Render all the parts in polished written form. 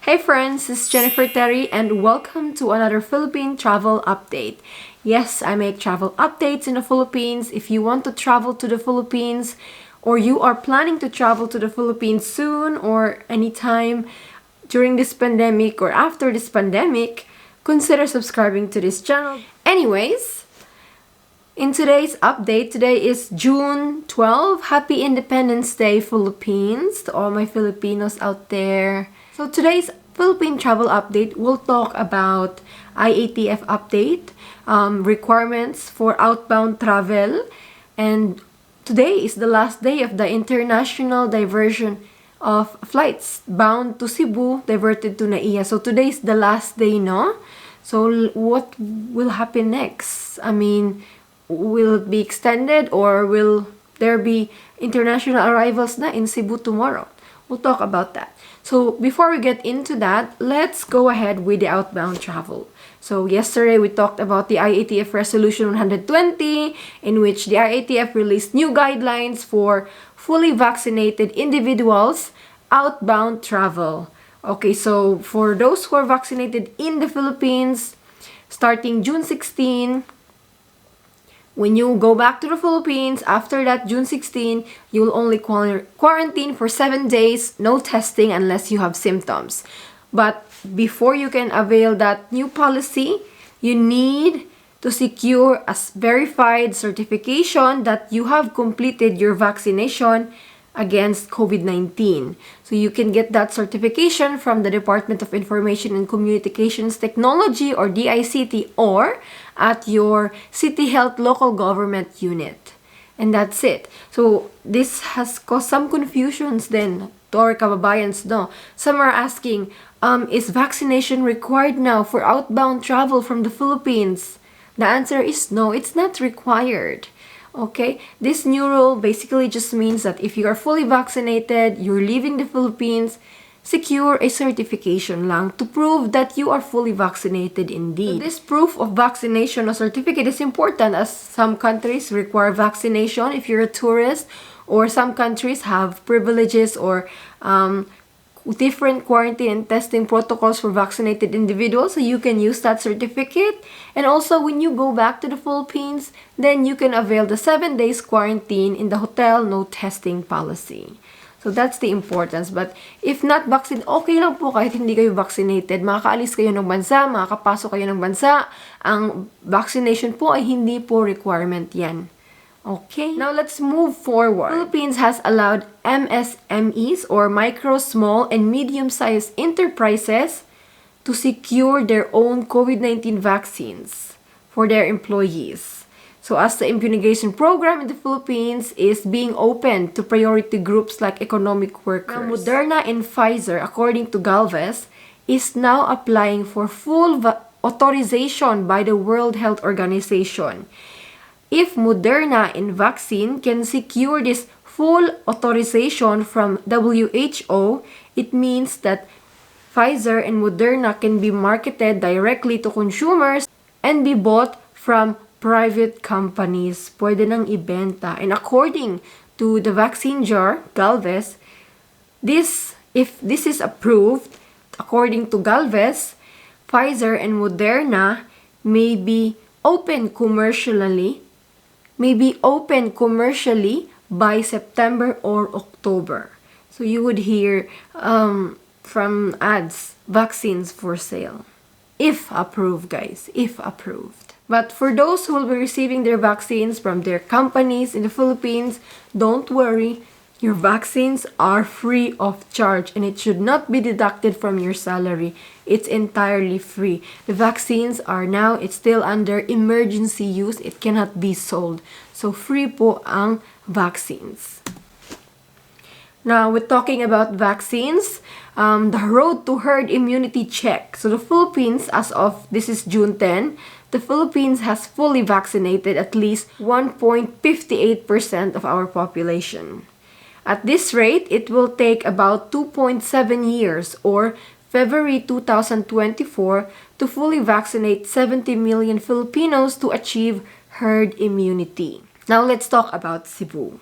Hey friends, this is Jennifer Terri and welcome to another Philippine travel update. Yes, I make travel updates in the Philippines. If you want to travel to the Philippines or you are planning to travel to the Philippines soon or anytime during this pandemic or after this pandemic, consider subscribing to this channel. Anyways, in today's update, today is June 12. Happy Independence Day, Philippines, to all my Filipinos out there. So today's Philippine travel update will talk about IATF update, requirements for outbound travel, and today is the last day of the international diversion of flights bound to Cebu diverted to NAIA. So today is the last day, no? So what will happen next? I mean, will it be extended or will there be international arrivals na in Cebu tomorrow? We'll talk about that. So before we get into that, let's go ahead with the outbound travel. So yesterday we talked about the IATF Resolution 120, in which the IATF released new guidelines for fully vaccinated individuals outbound travel. Okay, so for those who are vaccinated in the Philippines, starting June 16, when you go back to the Philippines, after that June 16, you will only quarantine for 7 days, no testing unless you have symptoms. But before you can avail that new policy, you need to secure a verified certification that you have completed your vaccination against COVID-19. So you can get that certification from the Department of Information and Communications Technology or DICT or at your city health local government unit. And that's it. So this has caused some confusions then to our kababayans, no? Some are asking, is vaccination required now for outbound travel from the Philippines? The answer is no, it's not required. Okay, this new rule basically just means that if you are fully vaccinated, you're leaving the Philippines, secure a certification lang to prove that you are fully vaccinated indeed. So this proof of vaccination or certificate is important as some countries require vaccination if you're a tourist, or some countries have privileges or different quarantine and testing protocols for vaccinated individuals, so you can use that certificate. And also when you go back to the Philippines, then you can avail the 7 days quarantine in the hotel, no testing policy. So that's the importance. But if not vaccinated, okay lang po kahit hindi kayo vaccinated. Makakaalis kayo ng bansa, makakapasok kayo ng bansa. Ang vaccination po ay hindi po requirement yan. Okay, now let's move forward. Philippines has allowed MSMEs or micro, small, and medium-sized enterprises to secure their own COVID-19 vaccines for their employees. So as the immunization program in the Philippines is being opened to priority groups like economic workers. Now, Moderna and Pfizer, according to Galvez, is now applying for full authorization by the World Health Organization. If Moderna and vaccine can secure this full authorization from WHO, it means that Pfizer and Moderna can be marketed directly to consumers and be bought from private companies. Pwede nang ibenta. And according to the vaccine jar, Galvez, if this is approved, according to Galvez, Pfizer and Moderna may be open commercially by September or October. So you would hear from ads, vaccines for sale. If approved, guys, if approved. But for those who will be receiving their vaccines from their companies in the Philippines, don't worry. Your vaccines are free of charge and it should not be deducted from your salary. It's entirely free. The vaccines are now, it's still under emergency use. It cannot be sold. So free po ang vaccines. Now, we're talking about vaccines. The road to herd immunity check. So the Philippines, as of, this is June 10, the Philippines has fully vaccinated at least 1.58% of our population. At this rate, it will take about 2.7 years or February 2024 to fully vaccinate 70 million Filipinos to achieve herd immunity. Now let's talk about Cebu.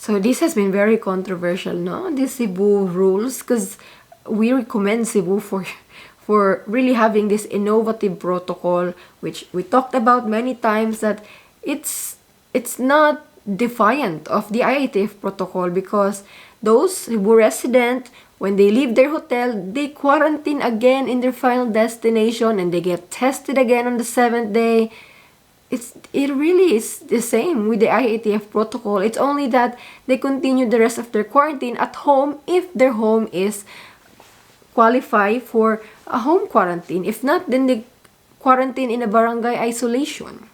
So this has been very controversial, no? These Cebu rules, because we recommend Cebu for really having this innovative protocol, which we talked about many times, that it's not defiant of the IATF protocol, because those Cebu residents, when they leave their hotel, they quarantine again in their final destination and they get tested again on the 7th day. It really is the same with the IATF protocol. It's only that they continue the rest of their quarantine at home if their home is qualify for a home quarantine. If not, then they quarantine in a barangay isolation.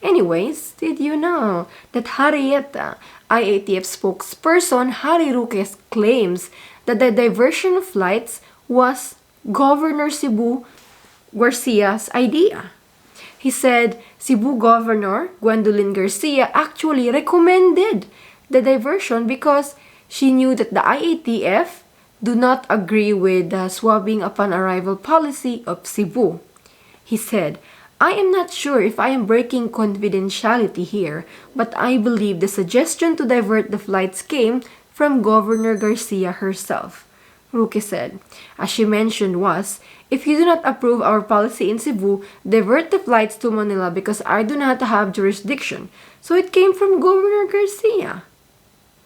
Anyways, did you know that Araneta, IATF spokesperson Harry Roques, claims that the diversion of flights was Governor Cebu Garcia'S idea? He said Cebu Governor Gwendolyn Garcia actually recommended the diversion because she knew that the IATF do not agree with the swabbing upon arrival policy of Cebu. He said, "I am not sure if I am breaking confidentiality here, but I believe the suggestion to divert the flights came from Governor Garcia herself." Roque said, as she mentioned was, "If you do not approve our policy in Cebu, divert the flights to Manila because I do not have jurisdiction. So it came from Governor Garcia,"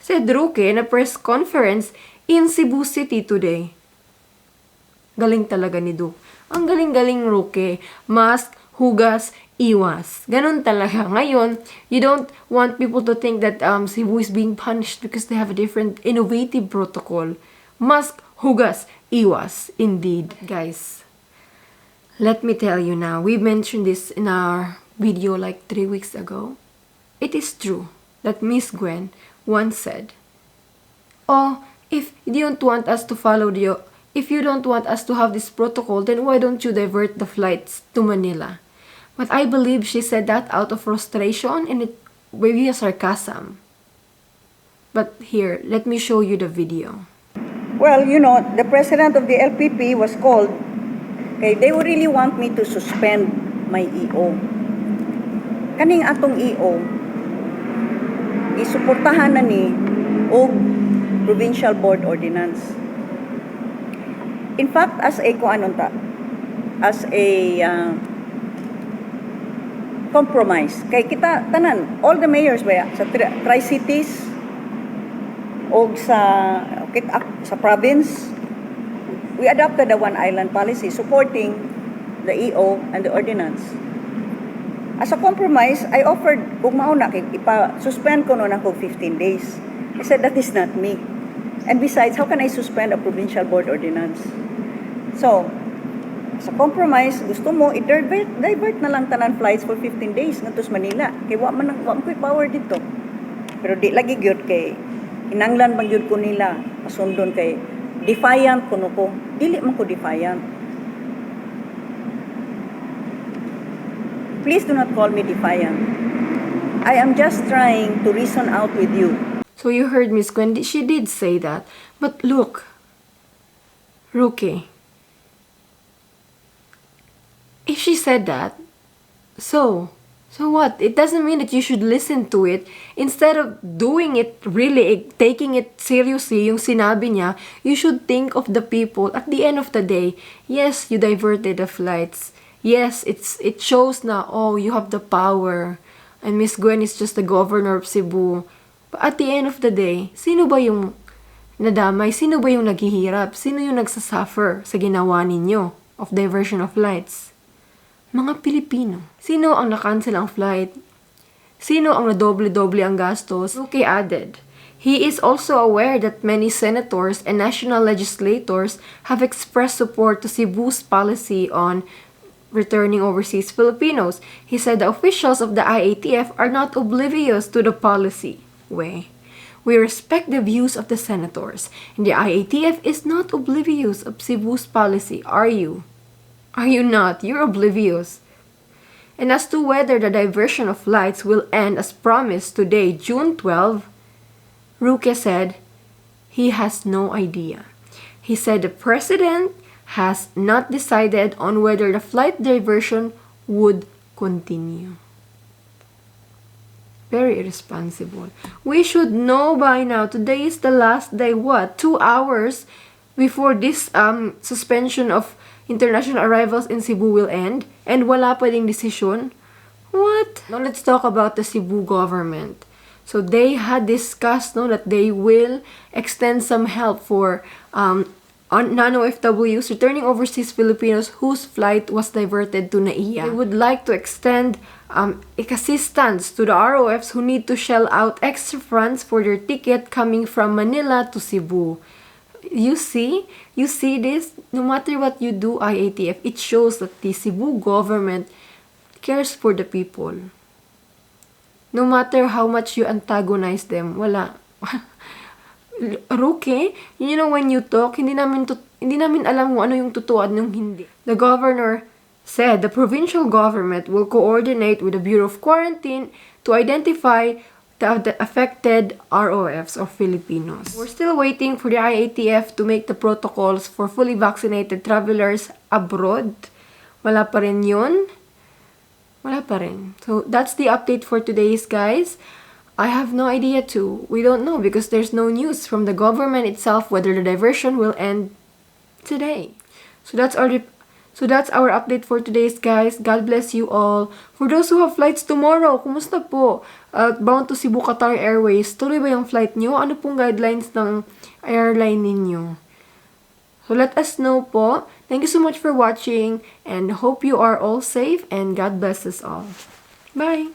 said Roque in a press conference in Cebu City today. Galing talaga ni Duke. Ang galing-galing, Roque. Mask, hugas, iwas. Ganun talaga. Ngayon, you don't want people to think that Cebu is being punished because they have a different innovative protocol. Mask, hugas, iwas. Indeed. Guys, let me tell you now, we mentioned this in our video like 3 weeks ago. It is true that Miss Gwen once said, "Oh, if you don't want us to if you don't want us to have this protocol, then why don't you divert the flights to Manila?" But I believe she said that out of frustration and it maybe a sarcasm. But here, let me show you the video. Well, you know, the president of the LPP was called. Okay, they would really want me to suspend my EO. Kaning atong EO, isuportahan na ni og provincial board ordinance. In fact, as a compromise, kay kita tanan all the mayors ba sa tri-cities o sa province, we adopted the one island policy supporting the EO and the ordinance. As a compromise, I offered kung mauna ipa-suspend ko noon ako 15 days. I said that is not me. And besides, how can I suspend a provincial board ordinance? So, as a compromise, gusto mo i-divert na lang tanan flights for 15 days ngadto sa Manila. Kay wa man ko'y power dito. Pero di lagi gyud kay hinanglan man gyud ko nila masundon kay defiant kuno ko. Dili man ko defiant. Please do not call me defiant. I am just trying to reason out with you. So you heard Miss Gwen, she did say that. But look, Roque, if she said that, so what? It doesn't mean that you should listen to it. Instead of doing it really, taking it seriously, yung sinabi niya, you should think of the people. At the end of the day, yes, you diverted the flights. Yes, it shows na, oh, you have the power. And Miss Gwen is just the governor of Cebu. But at the end of the day, sino ba yung nadamay? Sino ba yung naghihirap? Sino yung nagsasuffer sa ginawa ninyo of diversion of flights? Mga Pilipino. Sino ang na-cancel ang flight? Sino ang nadoble-doble ang gastos? Roque added, he is also aware that many senators and national legislators have expressed support to Cebu's policy on returning overseas Filipinos. He said the officials of the IATF are not oblivious to the policy. We respect the views of the senators, and the IATF is not oblivious of Cebu's policy, are you? Are you not? You're oblivious. And as to whether the diversion of flights will end as promised today, June 12, Roque said he has no idea. He said the president has not decided on whether the flight diversion would continue. Very irresponsible. We should know by now. Today is the last day. What? 2 hours before this suspension of international arrivals in Cebu will end, and wala pa ding desisyon. What? Now let's talk about the Cebu government. So they had discussed that they will extend some help for non-OFWs returning overseas Filipinos whose flight was diverted to NAIA. They would like to extend assistance to the ROFs who need to shell out extra funds for their ticket coming from Manila to Cebu. You see this? No matter what you do, IATF, it shows that the Cebu government cares for the people. No matter how much you antagonize them, wala. Ruke, when you talk, hindi namin alam kung ano yung totoo at yung hindi. The governor said the provincial government will coordinate with the Bureau of Quarantine to identify the affected ROFs or Filipinos. We're still waiting for the IATF to make the protocols for fully vaccinated travelers abroad. Wala pa rin yun. Wala pa rin. So, that's the update for today's, guys. I have no idea too. We don't know because there's no news from the government itself whether the diversion will end today. So that's our update for today's, guys. God bless you all. For those who have flights tomorrow, kumusta po? Bound to Cebu Qatar Airways, tuloy ba yung flight nyo? Ano pong guidelines ng airline ninyo? So let us know po. Thank you so much for watching and hope you are all safe and God bless us all. Bye!